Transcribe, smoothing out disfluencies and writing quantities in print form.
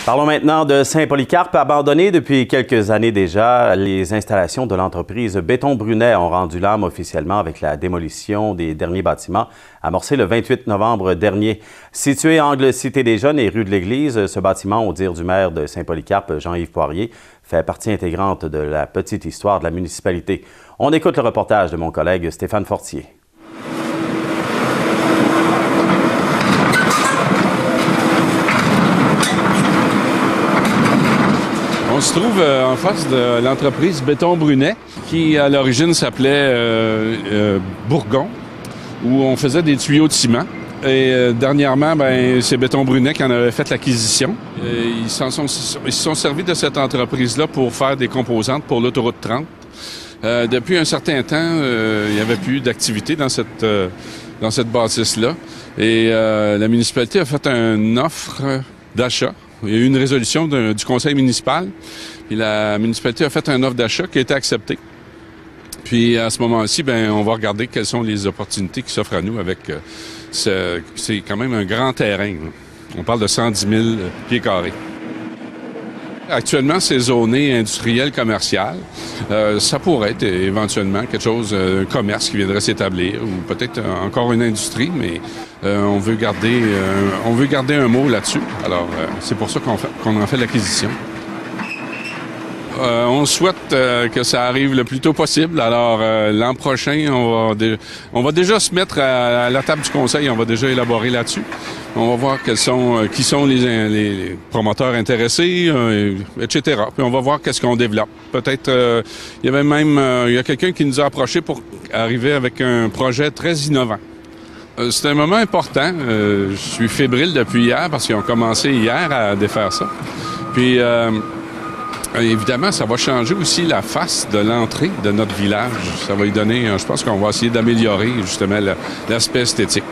Parlons maintenant de Saint-Polycarpe. Abandonné depuis quelques années déjà, les installations de l'entreprise Béton Brunet ont rendu l'âme officiellement avec la démolition des derniers bâtiments amorcée le 28 novembre dernier. Situé angle Cité des Jeunes et rue de l'Église, ce bâtiment, au dire du maire de Saint-Polycarpe, Jean-Yves Poirier, fait partie intégrante de la petite histoire de la municipalité. On écoute le reportage de mon collègue Stéphane Fortier. On se trouve en face de l'entreprise Béton Brunet, qui à l'origine s'appelait Bourgon, où on faisait des tuyaux de ciment. Et dernièrement, c'est Béton Brunet qui en avait fait l'acquisition. Ils se sont servis de cette entreprise-là pour faire des composantes pour l'autoroute 30. Depuis un certain temps, il n'y avait plus d'activité dans cette bâtisse-là. Et la municipalité a fait une offre d'achat. Il y a eu une résolution du conseil municipal. Puis la municipalité a fait une offre d'achat qui a été acceptée. Puis à ce moment-ci, on va regarder quelles sont les opportunités qui s'offrent à nous avec c'est quand même un grand terrain. Là. On parle de 110 000 pieds carrés. Actuellement, c'est zoné industriel commercial. Ça pourrait être éventuellement quelque chose, un commerce qui viendrait s'établir ou peut-être encore une industrie, mais on veut garder un mot là-dessus. Alors, c'est pour ça qu'on en fait l'acquisition. On souhaite que ça arrive le plus tôt possible. Alors, l'an prochain, on va déjà se mettre à la table du conseil. On va déjà élaborer là-dessus. On va voir qui sont les promoteurs intéressés, etc. Puis on va voir qu'est-ce qu'on développe. Peut-être, il y a quelqu'un qui nous a approchés pour arriver avec un projet très innovant. C'est un moment important. Je suis fébrile depuis hier parce qu'ils ont commencé hier à défaire ça. Puis, évidemment, ça va changer aussi la face de l'entrée de notre village. Ça va y donner, je pense qu'on va essayer d'améliorer justement l'aspect esthétique.